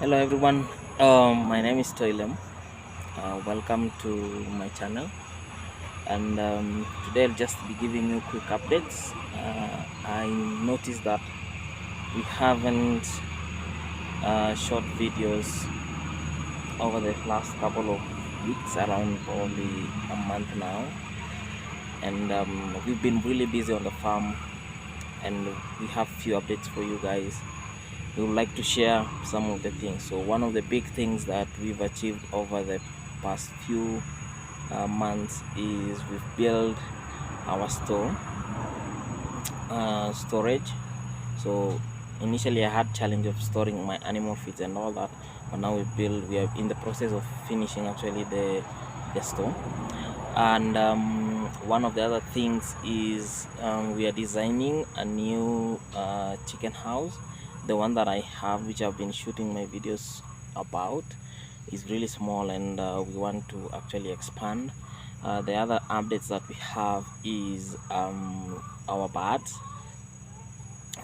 Hello everyone, my name is Toilem. Welcome to my channel, and today I'll just be giving you quick updates. I noticed that we haven't shot videos over the last couple of weeks, around probably a month now, and we've been really busy on the farm, and we have few updates for you guys. We would like to share some of the things. So one of the big things that we've achieved over the past few months is we've built our storage. So initially I had challenge of storing my animal feeds and all that, but now we are in the process of finishing actually the store. And one of the other things is we are designing a new chicken house. The one that I have, which I've been shooting my videos about, is really small, and we want to actually expand. The other updates that we have is our birds.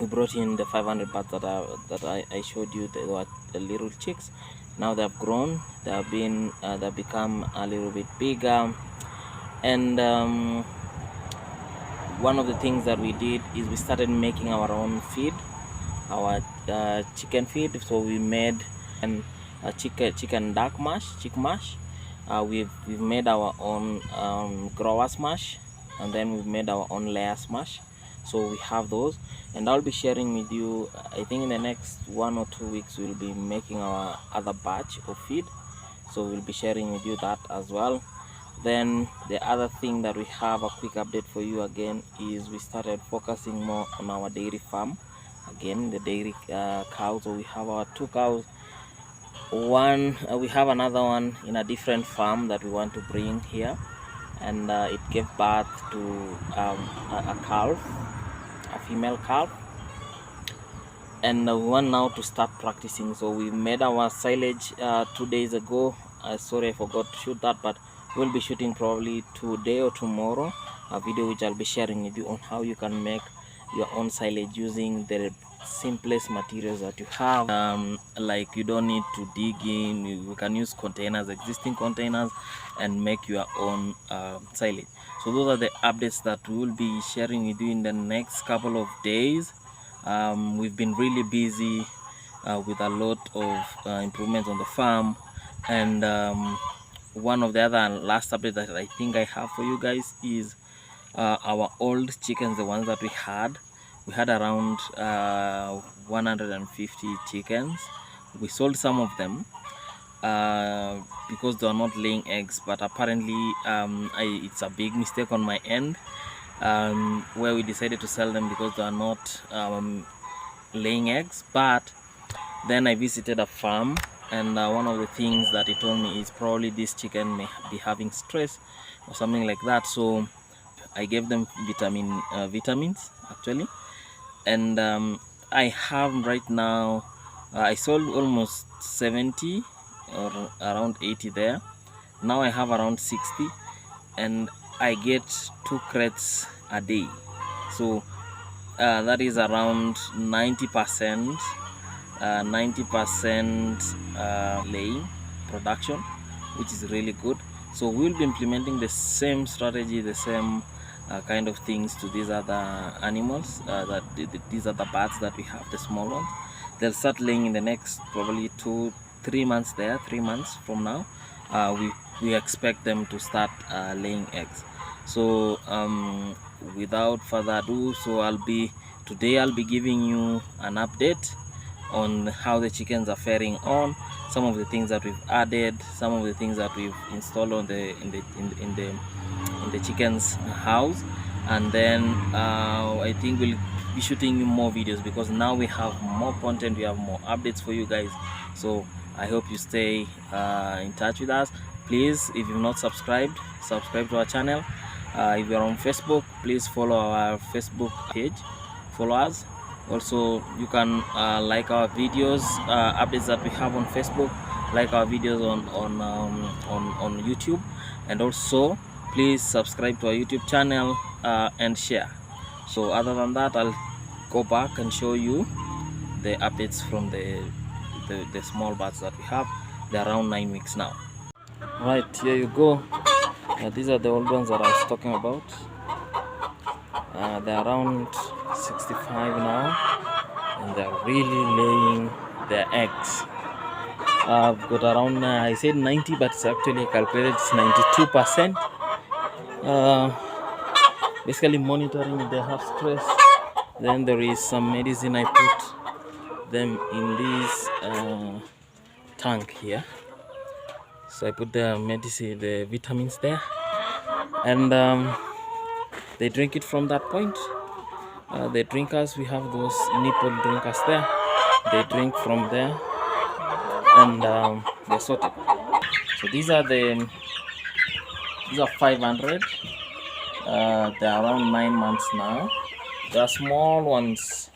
We brought in the 500 birds that I showed you. They were the little chicks. Now they've grown. They've become a little bit bigger, and one of the things that we did is we started making our own feed, our chicken feed. So we made a chicken dark mash, chick mash. We've made our own growers mash, and then we've made our own layers mash. So we have those, and I'll be sharing with you. I think in the next 1 or 2 weeks we'll be making our other batch of feed, so we'll be sharing with you that as well. Then the other thing that we have a quick update for you again is we started focusing more on our dairy farm again, the dairy cows. So we have our 2 cows. We have another one in a different farm that we want to bring here, and it gave birth to a calf, a female calf, and we want now to start practicing. So we made our silage 2 days ago. Sorry, I forgot to shoot that, but we'll be shooting probably today or tomorrow a video which I'll be sharing with you on how you can make your own silage using the simplest materials that you have. Like, you don't need to dig in. You can use containers, existing containers, and make your own silage. So those are the updates that we will be sharing with you in the next couple of days. We've been really busy with a lot of improvements on the farm, and one of the other last updates that I think I have for you guys is our old chickens, the ones that we had around 150 chickens. We sold some of them because they are not laying eggs, but apparently it's a big mistake on my end, where we decided to sell them because they are not laying eggs. But then I visited a farm, and one of the things that he told me is probably this chicken may be having stress or something like that. So I gave them vitamins actually, and I have right now I sold almost 70 or around 80 there. Now I have around 60, and I get 2 crates a day. So that is around 90% laying production, which is really good. So we'll be implementing the same strategy, the same kind of things to these other animals, these are the birds that we have, the small ones. They'll start laying in the next probably 2-3 months. 3 months from now, we expect them to start laying eggs. So without further ado, so today I'll be giving you an update on how the chickens are faring on, some of the things that we've added, some of the things that we've installed on in the chickens house, and then I think we'll be shooting more videos because now we have more content, we have more updates for you guys. So I hope you stay in touch with us. Please, if you've not subscribed, subscribe to our channel. If you're on Facebook, please follow our Facebook page, follow us. Also, you can like our videos, updates that we have on Facebook, like our videos on YouTube, and also please subscribe to our YouTube channel and share. So other than that, I'll go back and show you the updates from the the small birds that we have. They're around 9 weeks now. Right, here you go. These are the old ones that I was talking about. They're around 65 now, and they're really laying their eggs. I've got around, I said 90, but it's actually calculated it's 92%. Basically monitoring if they have stress. Then there is some medicine. I put them in this tank here. So I put the medicine, the vitamins there, and they drink it from that point. The drinkers, we have those nipple drinkers there. They drink from there, and they're sorted. So these are 500. They're around 9 months now. They're small ones.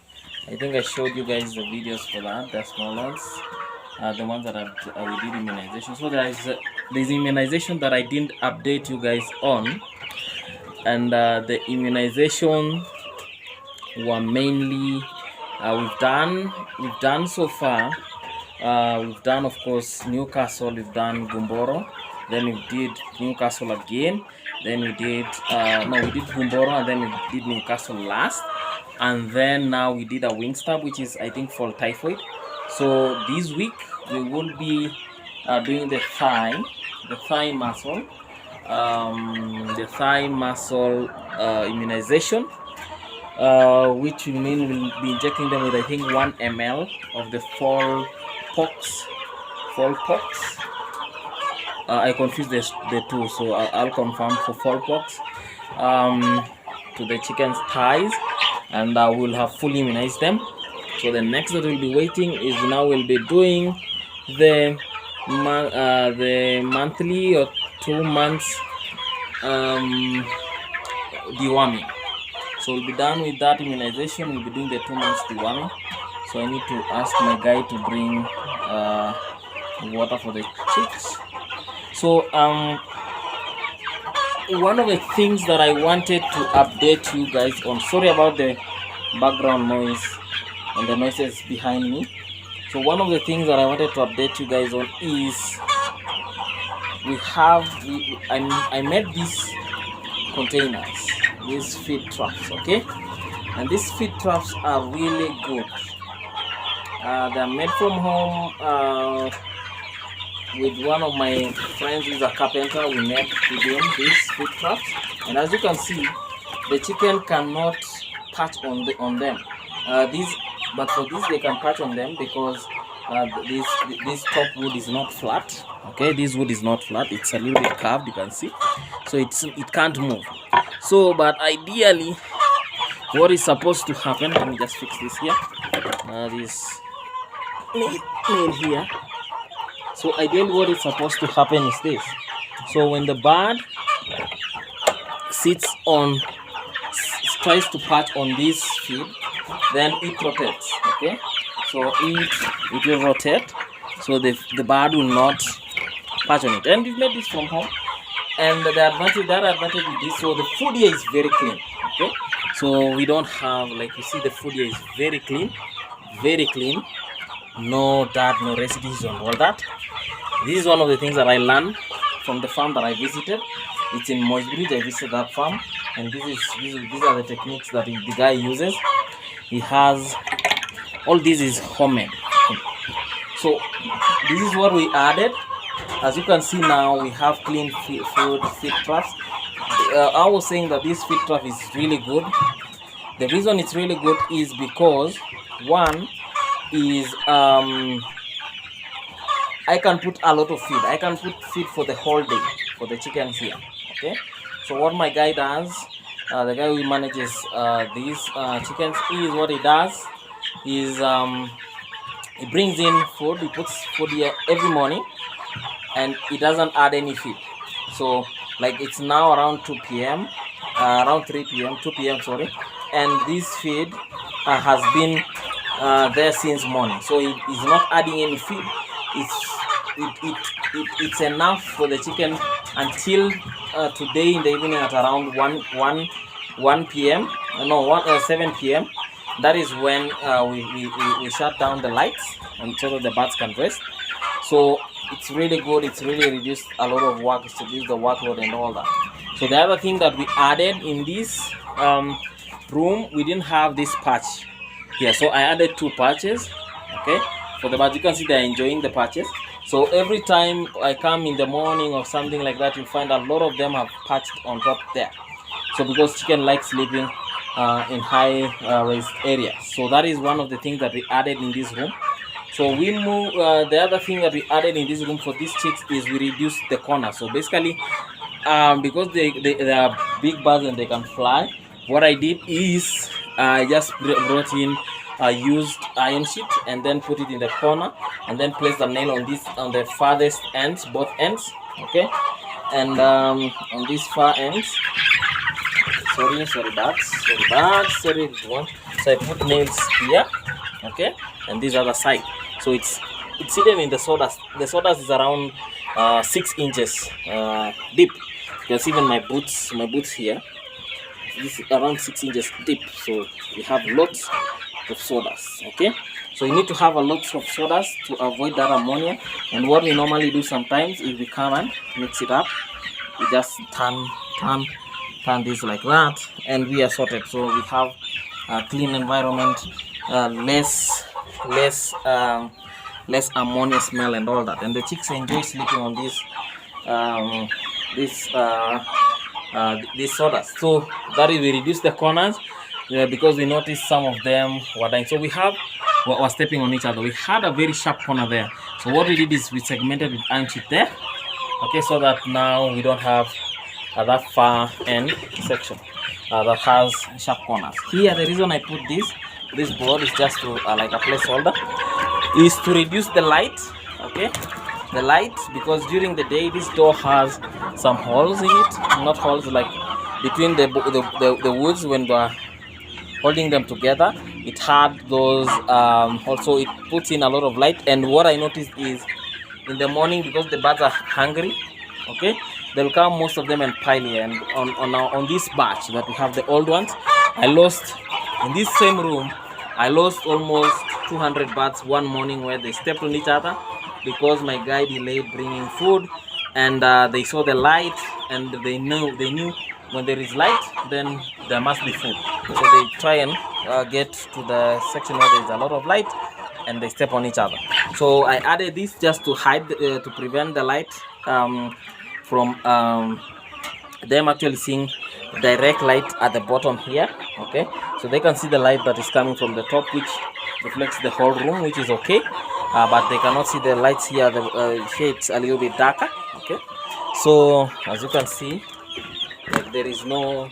I think I showed you guys the videos for that. They're small ones. The ones that we did immunization. So there's immunization that I didn't update you guys on, and the immunization were mainly we've done so far. We've done, of course, Newcastle. We've done Gumboro. Then we did Newcastle again. Then we did we did Gumboro, and then we did Newcastle last, and then now we did a wing stab, which is, I think, for typhoid. So this week we will be doing the thigh muscle, immunization, which will mean we'll be injecting them with, I think, 1 ml of the fall pox. I confused the two, so I'll confirm for fall pox to the chicken's thighs, and we'll have fully immunized them. So the next that we'll be waiting is now we'll be doing the monthly or 2 months deworming. So we'll be done with that immunization. We'll be doing the 2 months deworming. So I need to ask my guy to bring water for the chicks. So one of the things that I wanted to update you guys on, sorry about the background noise and the noises behind me. So one of the things that I wanted to update you guys on is I made these containers, these feed traps, okay? And these feed traps are really good. They're made from home with one of my friends who's a carpenter. We made with him these feed traps, and as you can see, the chicken cannot patch on them. But for this they can patch on them because this top wood is not flat. Okay, this wood is not flat, it's a little bit curved, you can see, so it can't move. So but ideally what is supposed to happen, let me just fix this here, this nail here. So ideally what is supposed to happen is this. So when the bird tries to patch on this feed, then it rotates, okay? So it will rotate, so the bird will not patch on it. And we've made this from home, and that advantage with this, so the food here is very clean, okay? So we don't have, like you see, the food here is very clean, no dirt, no residues and all that. This is one of the things that I learned from the farm that I visited. It's in Moisbridge. I visited that farm, and these are the techniques that the guy uses. He has all this is homemade. So this is what we added. As you can see now, we have clean feed traps. I was saying that this feed trap is really good. The reason it's really good is because one is I can put a lot of feed. I can put feed for the whole day for the chickens here. Okay. So what my guy does, the guy who manages these chickens, is what he does is he brings in food. He puts food here every morning, and he doesn't add any feed. So like it's now around 2 p.m. Around 3 p.m. 2 p.m. sorry, and this feed has been there since morning. So he's not adding any feed. It's enough for the chicken until today in the evening at around 7 p.m. that is when we shut down the lights and so that the birds can rest. So it's really good. It's really reduced a lot of work. It's reduced the workload and all that. So the other thing that we added in this room, we didn't have this patch here, so I added 2 patches. Okay, for the birds, you can see they're enjoying the patches. So every time I come in the morning or something like that, you find a lot of them have patched on top there. So because chicken like sleeping in high raised areas, so that is one of the things that we added in this room. So we move. The other thing that we added in this room for these chicks is we reduced the corner. So basically, because they are big birds and they can fly, what I did is I just brought in a used iron sheet and then put it in the corner and then place the nail on the farthest ends, both ends. Okay, and on these far ends, sorry one. So I put nails here, okay, and this other side. So it's hidden in the sawdust. The sawdust is around 6 inches deep. Because even my boots here, this is around 6 inches deep. So we have lots of sawdust. Okay, so you need to have a lot of sawdust to avoid that ammonia. And what we normally do sometimes is we come and mix it up. We just turn this like that, and we are sorted. So we have a clean environment, less ammonia smell and all that. And the chicks enjoy sleeping on this sawdust. So that is, we reduce the corners because we noticed some of them were dying. So we were stepping on each other. We had a very sharp corner there. So what we did is we segmented with iron sheet there. Okay, so that now we don't have that far end section that has sharp corners. Here, the reason I put this board is just to like a placeholder, is to reduce the light. Okay, the light, because during the day this door has some holes in it, not holes like between the woods when they're holding them together. It had those also it puts in a lot of light. And what I noticed is in the morning, because the birds are hungry, okay, they'll come, most of them, and pile here. And on this batch that we have, the old ones, I lost in this same room, I lost almost 200 birds one morning where they stepped on each other because my guy delayed bringing food, and they saw the light, and they knew when there is light, then there must be food. So they try and get to the section where there is a lot of light, and they step on each other. So I added this just to hide, to prevent the light from them actually seeing direct light at the bottom here. Okay, so they can see the light that is coming from the top, which reflects the whole room, which is okay, but they cannot see the lights here. The shades a little bit darker. Okay, so as you can see, like there is no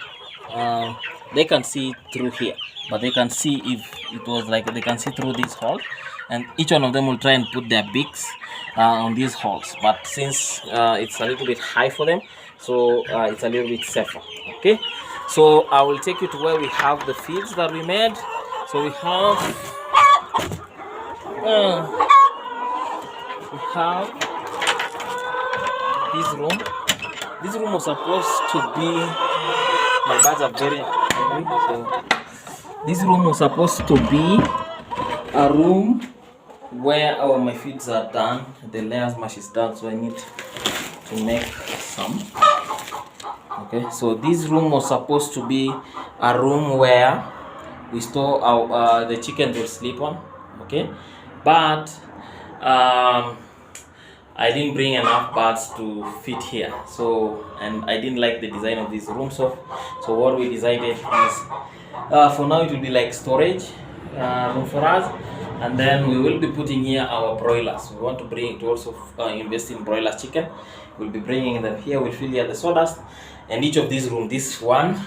they can see through here, but they can see, if it was like, they can see through these holes, and each one of them will try and put their beaks on these holes. But since it's a little bit high for them, so it's a little bit safer. Okay, so I will take you to where we have the feeds that we made. So we have this room. This room was supposed to be, my birds are very hungry, so this room was supposed to be a room where all my feeds are done, the layers mash is done, so I need to make some. Okay, so this room was supposed to be a room where we store our the chickens will sleep on. Okay, but I didn't bring enough birds to fit here, so, and I didn't like the design of this room. So what we decided is for now it will be like storage room for us, and then we will be putting here our broilers. We want to also invest in broiler chicken. We'll be bringing them here. We'll fill here the sawdust, and each of these room, this one,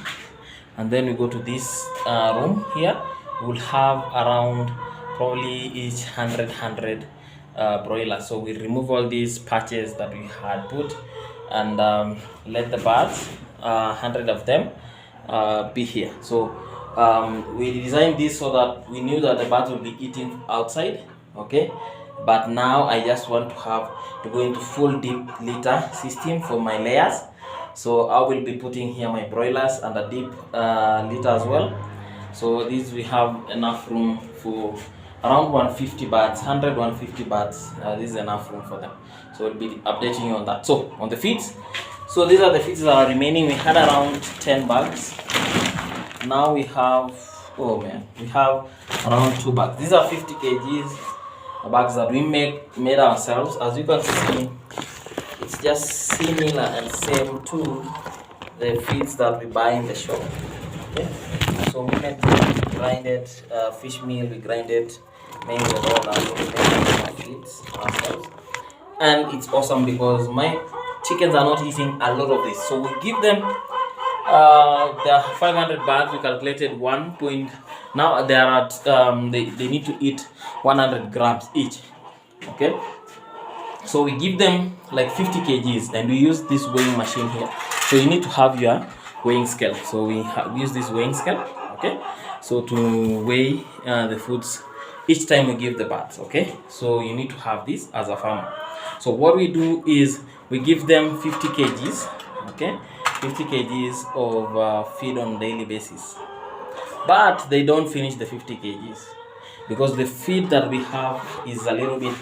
and then we go to this room here, we'll have around probably each 100 broilers. So we remove all these patches that we had put, and let the birds, 100 of them, be here. So we designed this so that we knew that the birds will be eating outside. Okay, but now I just want to go into full deep litter system for my layers. So I will be putting here my broilers and a deep litter as well. So this we have enough room for around 150 birds, 150 birds. This is enough room for them. So we'll be updating you on that. So on the feeds, so these are the feeds that are remaining. We had around 10 bags. Now we have, oh man, we have around 2 bags. These are 50 kgs bags that we made ourselves. As you can see, it's just similar and same to the feeds that we buy in the shop. Okay, so we make grinded fish meal, we grinded mainly the raw land, we make our feeds ourselves. And it's awesome because my chickens are not eating a lot of this, so we give them the 500 bags. We calculated 1 point. Now they are at they need to eat 100 grams each. Okay, so we give them like 50 kgs, and we use this weighing machine here. So you need to have your weighing scale. So we use this weighing scale. Okay, so to weigh the foods each time we give the birds. Okay, so you need to have this as a farmer. So what we do is we give them 50 kgs. Okay, 50 kgs of feed on daily basis, but they don't finish the 50 kgs because the feed that we have is a little bit,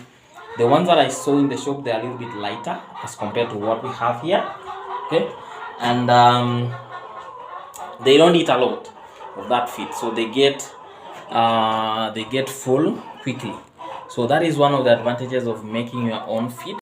the ones that I saw in the shop, they're a little bit lighter as compared to what we have here. Okay, and they don't eat a lot of that feed, so they get full quickly. So that is one of the advantages of making your own feed.